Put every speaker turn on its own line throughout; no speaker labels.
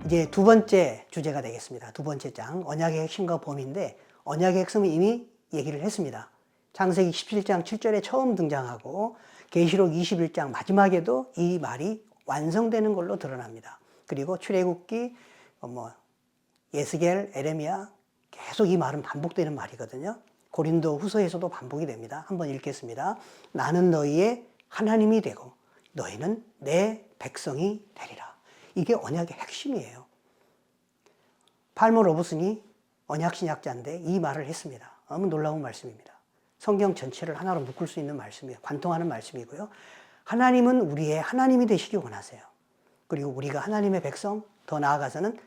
이제 두 번째 주제가 되겠습니다. 두 번째 장, 언약의 핵심과 범위인데 언약의 핵심은 이미 얘기를 했습니다. 창세기 17장 7절에 처음 등장하고 계시록 21장 마지막에도 이 말이 완성되는 걸로 드러납니다. 그리고 출애굽기, 예스겔, 에레미야 계속 이 말은 반복되는 말이거든요. 고린도 후서에서도 반복이 됩니다. 한번 읽겠습니다. 나는 너희의 하나님이 되고 너희는 내 백성이 되리라. 이게 언약의 핵심이에요. 팔머 로버슨이 언약신약자인데 이 말을 했습니다. 너무 놀라운 말씀입니다. 성경 전체를 하나로 묶을 수 있는 말씀이에요. 관통하는 말씀이고요. 하나님은 우리의 하나님이 되시기 원하세요. 그리고 우리가 하나님의 백성, 더 나아가서는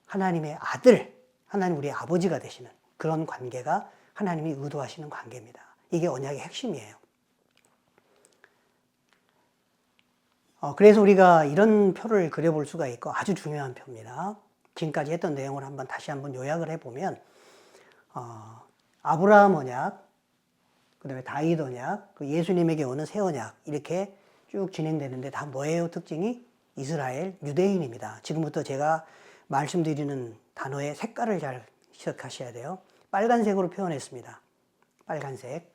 하나님의 아들, 하나님 우리의 아버지가 되시는 그런 관계가 하나님이 의도하시는 관계입니다. 이게 언약의 핵심이에요. 그래서 우리가 이런 표를 그려볼 수가 있고 아주 중요한 표입니다. 지금까지 했던 내용을 다시 한번 요약을 해보면 아브라함 언약, 그 다음에 다윗 언약, 예수님에게 오는 새 언약 이렇게 쭉 진행되는데 다 뭐예요? 특징이 이스라엘, 유대인입니다. 지금부터 제가 말씀드리는 단어의 색깔을 잘 기억하셔야 돼요. 빨간색으로 표현했습니다. 빨간색.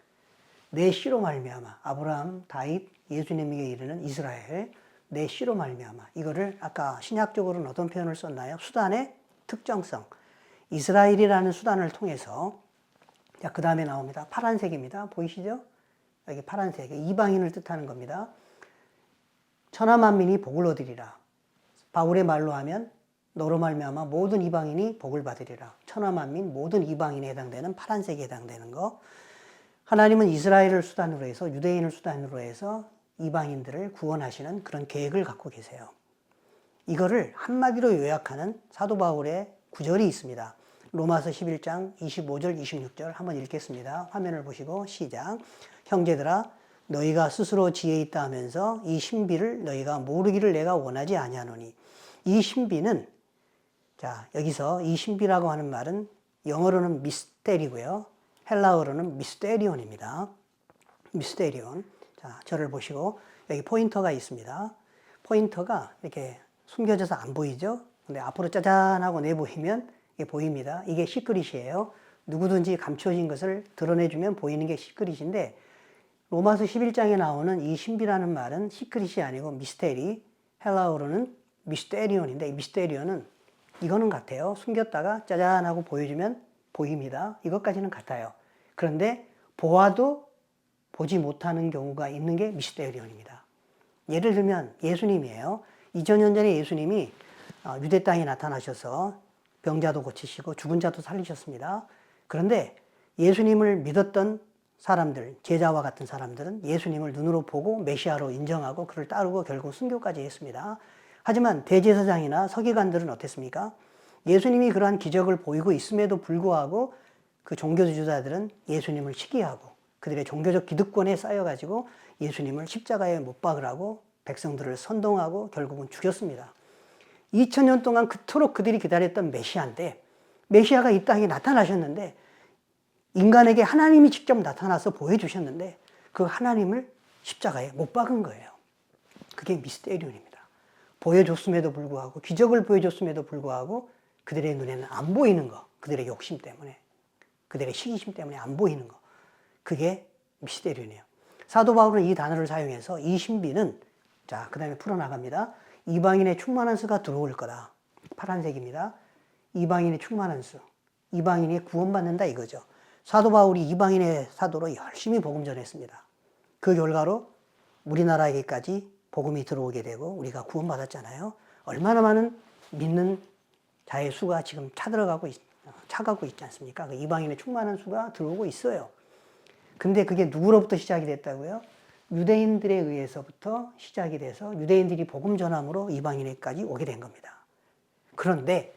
내 씨로 말미암아 아브라함, 다윗, 예수님에게 이르는 이스라엘, 내 씨로 말미암아. 이거를 아까 신약적으로는 어떤 표현을 썼나요? 수단의 특정성. 이스라엘이라는 수단을 통해서 자, 그 다음에 나옵니다. 파란색입니다. 보이시죠? 여기 파란색. 이방인을 뜻하는 겁니다. 천하만민이 복을 얻으리라. 바울의 말로 하면 너로 말미암아 모든 이방인이 복을 받으리라. 천하만민 모든 이방인에 해당되는 파란색에 해당되는 거. 하나님은 이스라엘을 수단으로 해서 유대인을 수단으로 해서 이방인들을 구원하시는 그런 계획을 갖고 계세요. 이거를 한마디로 요약하는 사도 바울의 구절이 있습니다. 로마서 11장 25절 26절 한번 읽겠습니다. 화면을 보시고 시작. 형제들아 너희가 스스로 지혜 있다 하면서 이 신비를 너희가 모르기를 내가 원하지 아니하노니. 이 신비는 자 여기서 이 신비라고 하는 말은 영어로는 미스테리고요. 헬라어로는 미스테리온입니다. 미스테리온. 자 저를 보시고 여기 포인터가 있습니다. 포인터가 이렇게 숨겨져서 안 보이죠? 근데 앞으로 짜잔 하고 내보이면 이게 보입니다. 이게 시크릿이에요. 누구든지 감춰진 것을 드러내주면 보이는 게 시크릿인데 로마서 11장에 나오는 이 신비라는 말은 시크릿이 아니고 미스테리, 헬라어로는 미스테리온인데 이 미스테리온은 이거는 같아요. 숨겼다가 짜잔 하고 보여주면 보입니다. 이것까지는 같아요. 그런데 보아도 보지 못하는 경우가 있는 게 미스테리온입니다. 예를 들면 예수님이에요. 2000년 전에 예수님이 유대 땅에 나타나셔서 병자도 고치시고 죽은 자도 살리셨습니다. 그런데 예수님을 믿었던 사람들, 제자와 같은 사람들은 예수님을 눈으로 보고 메시아로 인정하고 그를 따르고 결국 순교까지 했습니다. 하지만 대제사장이나 서기관들은 어땠습니까? 예수님이 그러한 기적을 보이고 있음에도 불구하고 그 종교주의자들은 예수님을 시기하고 그들의 종교적 기득권에 쌓여가지고 예수님을 십자가에 못 박으라고 백성들을 선동하고 결국은 죽였습니다. 2000년 동안 그토록 그들이 기다렸던 메시아인데 메시아가 이 땅에 나타나셨는데 인간에게 하나님이 직접 나타나서 보여주셨는데 그 하나님을 십자가에 못 박은 거예요. 그게 미스테리온입니다. 보여줬음에도 불구하고 기적을 보여줬음에도 불구하고 그들의 눈에는 안 보이는 거, 그들의 욕심 때문에 그들의 시기심 때문에 안 보이는 거, 그게 미스테리온이에요. 사도 바울은 이 단어를 사용해서 이 신비는 자, 그 다음에 풀어나갑니다. 이방인의 충만한 수가 들어올 거다. 파란색입니다. 이방인의 충만한 수. 이방인이 구원받는다 이거죠. 사도 바울이 이방인의 사도로 열심히 복음 전했습니다. 그 결과로 우리나라에게까지 복음이 들어오게 되고 우리가 구원받았잖아요. 얼마나 많은 믿는 자의 수가 지금 차가고 있지 않습니까? 그 이방인의 충만한 수가 들어오고 있어요. 근데 그게 누구로부터 시작이 됐다고요? 유대인들에 의해서부터 시작이 돼서 유대인들이 복음 전함으로 이방인에까지 오게 된 겁니다. 그런데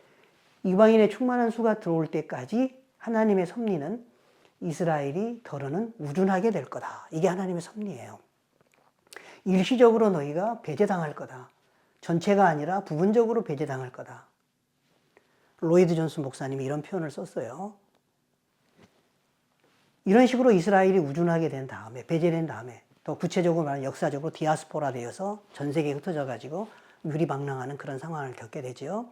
이방인의 충만한 수가 들어올 때까지 하나님의 섭리는 이스라엘이 더러는 우둔하게 될 거다. 이게 하나님의 섭리예요. 일시적으로 너희가 배제당할 거다. 전체가 아니라 부분적으로 배제당할 거다. 로이드 존슨 목사님이 이런 표현을 썼어요. 이런 식으로 이스라엘이 우둔하게 된 다음에, 배제된 다음에 더 구체적으로 말하면 역사적으로 디아스포라 되어서 전 세계에 흩어져 가지고 유리방랑하는 그런 상황을 겪게 되죠.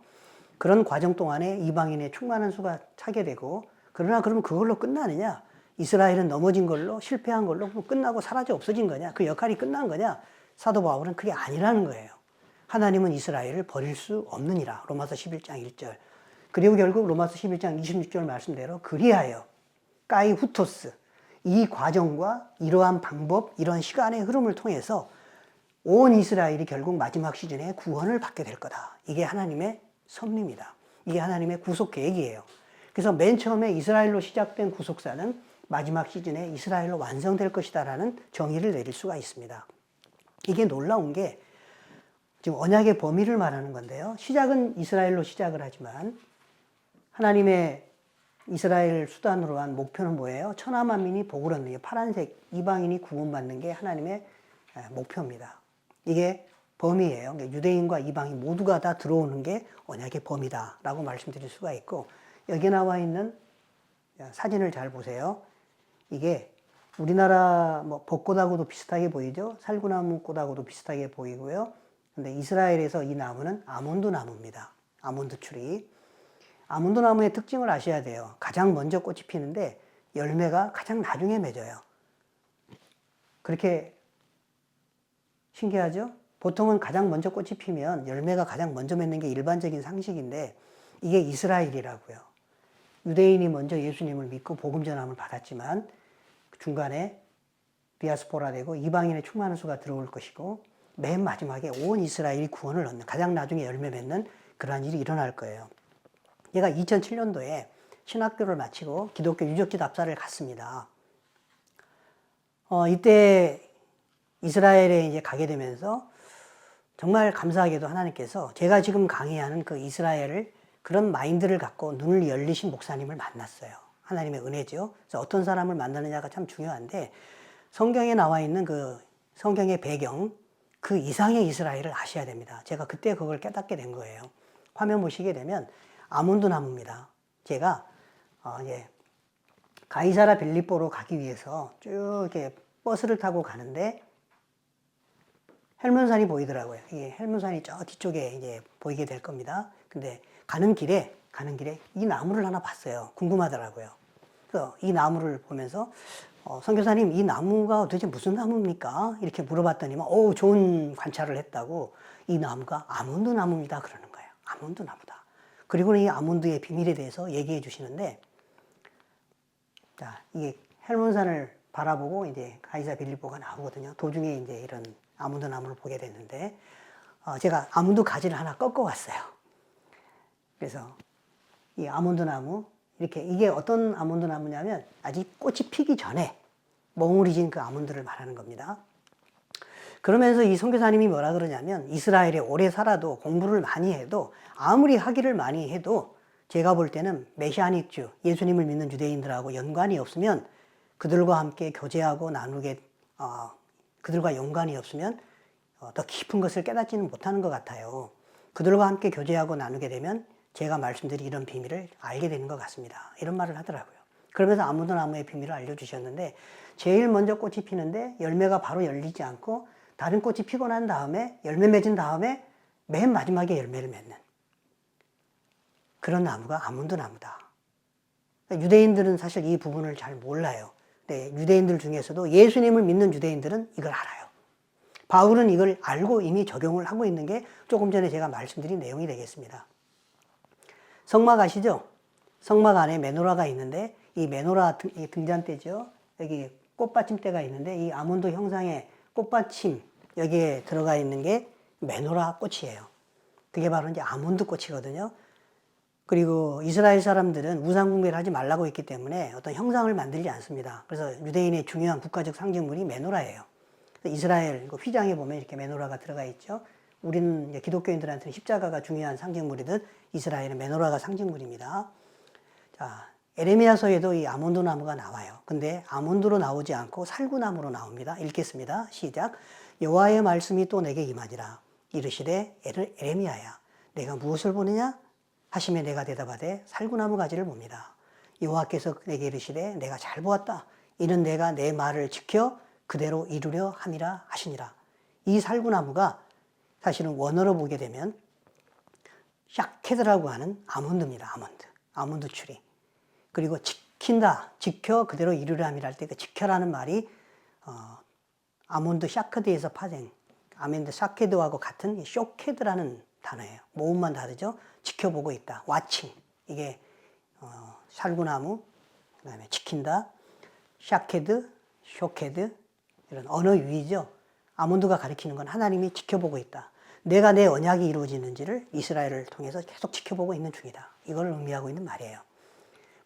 그런 과정 동안에 이방인의 충만한 수가 차게 되고, 그러나 그러면 그걸로 끝나느냐? 이스라엘은 넘어진 걸로, 실패한 걸로 끝나고 사라져 없어진 거냐? 그 역할이 끝난 거냐? 사도 바울은 그게 아니라는 거예요. 하나님은 이스라엘을 버릴 수 없느니라. 로마서 11장 1절. 그리고 결국 로마서 11장 26절 말씀대로 그리하여 까이 후토스, 이 과정과 이러한 방법, 이런 시간의 흐름을 통해서 온 이스라엘이 결국 마지막 시즌에 구원을 받게 될 거다. 이게 하나님의 섭리입니다. 이게 하나님의 구속 계획이에요. 그래서 맨 처음에 이스라엘로 시작된 구속사는 마지막 시즌에 이스라엘로 완성될 것이다라는 정의를 내릴 수가 있습니다. 이게 놀라운 게 지금 언약의 범위를 말하는 건데요. 시작은 이스라엘로 시작을 하지만 하나님의 이스라엘 수단으로 한 목표는 뭐예요? 천하 만민이 복을 얻는 게 파란색 이방인이 구원받는 게 하나님의 목표입니다. 이게 범위예요. 그러니까 유대인과 이방인 모두가 다 들어오는 게 언약의 범위다라고 말씀드릴 수가 있고, 여기 나와 있는 사진을 잘 보세요. 이게 우리나라 뭐 벚꽃하고도 비슷하게 보이죠? 살구나무 꽃하고도 비슷하게 보이고요. 근데 이스라엘에서 이 나무는 아몬드 나무입니다. 아몬드 추리. 아몬드 나무의 특징을 아셔야 돼요. 가장 먼저 꽃이 피는데 열매가 가장 나중에 맺어요. 그렇게 신기하죠? 보통은 가장 먼저 꽃이 피면 열매가 가장 먼저 맺는 게 일반적인 상식인데 이게 이스라엘이라고요. 유대인이 먼저 예수님을 믿고 복음 전함을 받았지만 중간에 디아스포라 되고 이방인의 충만한 수가 들어올 것이고 맨 마지막에 온 이스라엘이 구원을 얻는, 가장 나중에 열매 맺는 그러한 일이 일어날 거예요. 제가 2007년도에 신학교를 마치고 기독교 유적지 답사를 갔습니다. 이때 이스라엘에 이제 가게 되면서 정말 감사하게도 하나님께서 제가 지금 강의하는 그 이스라엘을 그런 마인드를 갖고 눈을 열리신 목사님을 만났어요. 하나님의 은혜죠. 그래서 어떤 사람을 만나느냐가 참 중요한데 성경에 나와 있는 그 성경의 배경, 그 이상의 이스라엘을 아셔야 됩니다. 제가 그때 그걸 깨닫게 된 거예요. 화면 보시게 되면 아몬드 나무입니다. 제가 이제 가이사라 빌립보로 가기 위해서 쭉 이렇게 버스를 타고 가는데 헬문산이 보이더라고요. 이 헬문산이 저 뒤쪽에 이제 보이게 될 겁니다. 근데 가는 길에 이 나무를 하나 봤어요. 궁금하더라고요. 그래서 이 나무를 보면서 선교사님, 이 나무가 도대체 무슨 나무입니까? 이렇게 물어봤더니 좋은 관찰을 했다고, 이 나무가 아몬드 나무입니다 그러는 거예요. 아몬드 나무다. 그리고는 이 아몬드의 비밀에 대해서 얘기해 주시는데, 자, 이게 헬몬산을 바라보고 이제 가이사 빌립보가 나오거든요. 도중에 이제 이런 아몬드 나무를 보게 됐는데, 제가 아몬드 가지를 하나 꺾어 왔어요. 그래서 이 아몬드 나무, 이게 어떤 아몬드 나무냐면 아직 꽃이 피기 전에 멍울이진 그 아몬드를 말하는 겁니다. 그러면서 이 선교사님이 뭐라 그러냐면, 이스라엘에 오래 살아도 공부를 많이 해도 아무리 학위를 많이 해도 제가 볼 때는 메시아닉주, 예수님을 믿는 유대인들하고 연관이 없으면 그들과 함께 교제하고 나누게, 그들과 연관이 없으면 더 깊은 것을 깨닫지는 못하는 것 같아요. 그들과 함께 교제하고 나누게 되면 제가 말씀드린 이런 비밀을 알게 되는 것 같습니다. 이런 말을 하더라고요. 그러면서 아몬드 나무의 비밀을 알려주셨는데, 제일 먼저 꽃이 피는데 열매가 바로 열리지 않고 다른 꽃이 피고 난 다음에 열매 맺은 다음에 맨 마지막에 열매를 맺는 그런 나무가 아몬드 나무다. 유대인들은 사실 이 부분을 잘 몰라요. 네, 유대인들 중에서도 예수님을 믿는 유대인들은 이걸 알아요. 바울은 이걸 알고 이미 적용을 하고 있는 게 조금 전에 제가 말씀드린 내용이 되겠습니다. 성막 아시죠? 성막 안에 메노라가 있는데 이 메노라 등잔대죠. 여기 꽃받침대가 있는데 이 아몬드 형상의 꽃받침 여기에 들어가 있는 게 메노라 꽃이에요. 그게 바로 이제 아몬드 꽃이거든요. 그리고 이스라엘 사람들은 우상 숭배를 하지 말라고 했기 때문에 어떤 형상을 만들지 않습니다. 그래서 유대인의 중요한 국가적 상징물이 메노라예요. 이스라엘 휘장에 보면 이렇게 메노라가 들어가 있죠. 우리는 기독교인들한테는 십자가가 중요한 상징물이듯 이스라엘은 메노라가 상징물입니다. 자, 에레미야서에도 이 아몬드 나무가 나와요. 근데 아몬드로 나오지 않고 살구나무로 나옵니다. 읽겠습니다. 시작. 여호와의 말씀이 또 내게 임하니라. 이르시되 에레미야야, 내가 무엇을 보느냐? 하시매 내가 대답하되 살구나무 가지를 봅니다. 여호와께서 내게 이르시되 내가 잘 보았다. 이는 내가 내 말을 지켜 그대로 이루려 함이라 하시니라. 이 살구나무가 사실은 원어로 보게 되면 샤케드라고 하는 아몬드입니다. 아몬드 추리. 그리고 지킨다, 지켜 그대로 이루람이랄 때 그 지켜라는 말이 아몬드 샤크드에서 파생, 아몬드 샤케드하고 같은 쇼케드라는 단어예요. 모음만 다르죠. 지켜보고 있다. 와칭. 이게 살구나무, 그다음에 지킨다, 샤케드, 쇼케드 이런 언어 유희죠. 아몬드가 가리키는 건 하나님이 지켜보고 있다. 내가 내 언약이 이루어지는지를 이스라엘을 통해서 계속 지켜보고 있는 중이다. 이걸 의미하고 있는 말이에요.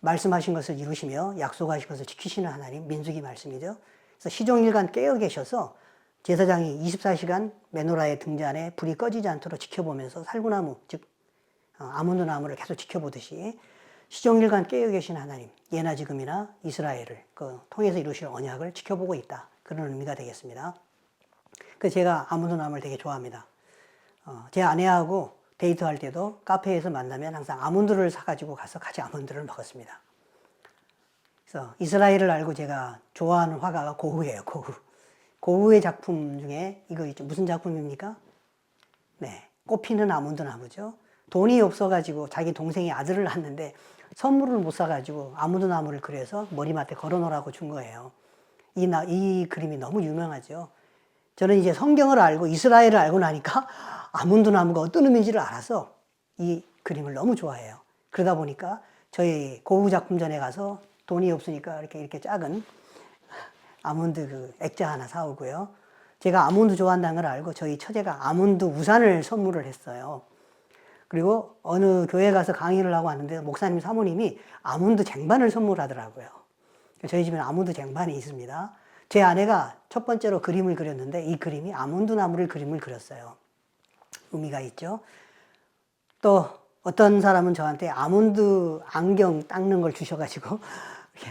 말씀하신 것을 이루시며 약속하신 것을 지키시는 하나님, 민수기 말씀이죠. 그래서 시종일관 깨어 계셔서 제사장이 24시간 메노라의 등잔에 불이 꺼지지 않도록 지켜보면서 살구나무, 즉 아몬드 나무를 계속 지켜보듯이 시종일관 깨어 계신 하나님, 예나 지금이나 이스라엘을 통해서 이루실 언약을 지켜보고 있다. 그런 의미가 되겠습니다. 그래서 제가 아몬드 나무를 되게 좋아합니다. 제 아내하고 데이트할 때도 카페에서 만나면 항상 아몬드를 사가지고 가서 같이 아몬드를 먹었습니다. 그래서 이스라엘을 알고 제가 좋아하는 화가가 고흐예요. 고흐의 작품 중에 이거 있죠. 무슨 작품입니까? 네, 꽃피는 아몬드 나무죠. 돈이 없어가지고 자기 동생이 아들을 낳았는데 선물을 못 사가지고 아몬드 나무를 그려서 머리맡에 걸어놓으라고 준 거예요. 이 그림이 너무 유명하죠. 저는 이제 성경을 알고 이스라엘을 알고 나니까 아몬드 나무가 어떤 의미인지를 알아서 이 그림을 너무 좋아해요. 그러다 보니까 저희 고흐 작품전에 가서 돈이 없으니까 이렇게 작은 아몬드 그 액자 하나 사오고요. 제가 아몬드 좋아한다는 걸 알고 저희 처제가 아몬드 우산을 선물을 했어요. 그리고 어느 교회 가서 강의를 하고 왔는데 목사님 사모님이 아몬드 쟁반을 선물하더라고요. 저희 집에는 아몬드 쟁반이 있습니다. 제 아내가 첫 번째로 그림을 그렸는데 이 그림이 아몬드 나무를 그림을 그렸어요. 의미가 있죠. 또 어떤 사람은 저한테 아몬드 안경 닦는 걸 주셔가지고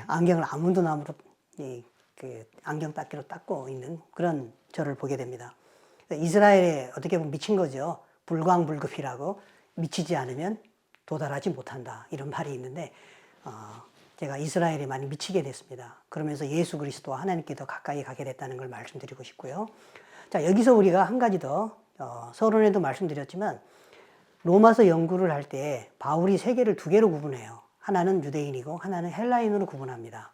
안경을 아몬드 나무로 그 안경 닦기로 닦고 있는 그런 저를 보게 됩니다. 이스라엘에 어떻게 보면 미친 거죠. 불광불급이라고 미치지 않으면 도달하지 못한다. 이런 말이 있는데 제가 이스라엘에 많이 미치게 됐습니다. 그러면서 예수 그리스도와 하나님께 더 가까이 가게 됐다는 걸 말씀드리고 싶고요. 자, 여기서 우리가 한 가지 더 서론에도 말씀드렸지만 로마서 연구를 할 때 바울이 세계를 두 개로 구분해요. 하나는 유대인이고 하나는 헬라인으로 구분합니다.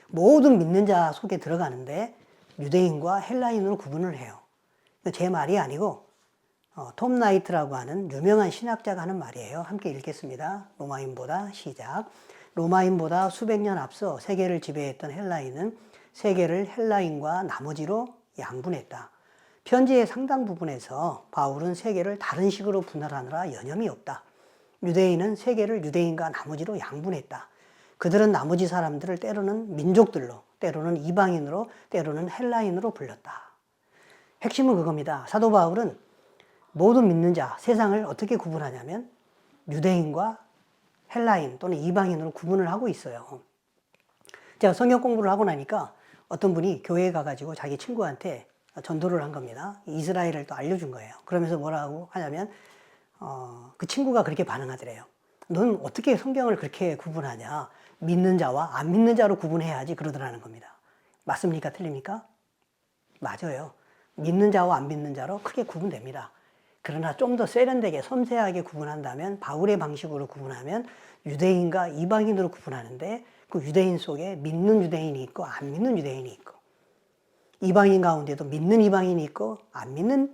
모든 믿는 자 속에 들어가는데 유대인과 헬라인으로 구분을 해요. 제 말이 아니고 톰 나이트라고 하는 유명한 신학자가 하는 말이에요. 함께 읽겠습니다. 로마인보다 시작. 로마인보다 수백 년 앞서 세계를 지배했던 헬라인은 세계를 헬라인과 나머지로 양분했다. 편지의 상당 부분에서 바울은 세계를 다른 식으로 분할하느라 여념이 없다. 유대인은 세계를 유대인과 나머지로 양분했다. 그들은 나머지 사람들을 때로는 민족들로, 때로는 이방인으로, 때로는 헬라인으로 불렀다. 핵심은 그겁니다. 사도 바울은 모든 믿는 자, 세상을 어떻게 구분하냐면 유대인과 헬라인 또는 이방인으로 구분을 하고 있어요. 제가 성경 공부를 하고 나니까 어떤 분이 교회에 가가지고 자기 친구한테 전도를 한 겁니다. 이스라엘을 또 알려준 거예요. 그러면서 뭐라고 하냐면 그 친구가 그렇게 반응하더래요. 넌 어떻게 성경을 그렇게 구분하냐? 믿는 자와 안 믿는 자로 구분해야지 그러더라는 겁니다. 맞습니까? 틀립니까? 맞아요. 믿는 자와 안 믿는 자로 크게 구분됩니다. 그러나 좀 더 세련되게 섬세하게 구분한다면 바울의 방식으로 구분하면 유대인과 이방인으로 구분하는데 그 유대인 속에 믿는 유대인이 있고 안 믿는 유대인이 있고 이방인 가운데도 믿는 이방인이 있고 안 믿는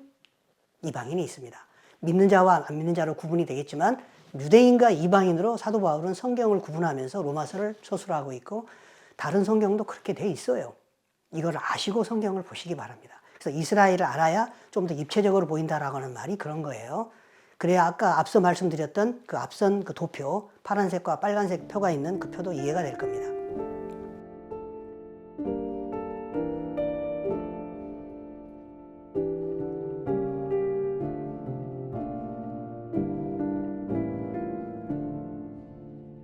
이방인이 있습니다. 믿는 자와 안 믿는 자로 구분이 되겠지만 유대인과 이방인으로 사도 바울은 성경을 구분하면서 로마서를 서술하고 있고 다른 성경도 그렇게 돼 있어요. 이걸 아시고 성경을 보시기 바랍니다. 그래서 이스라엘을 알아야 좀 더 입체적으로 보인다라고 하는 말이 그런 거예요. 그래야 아까 앞서 말씀드렸던 그 앞선 그 도표, 파란색과 빨간색 표가 있는 그 표도 이해가 될 겁니다.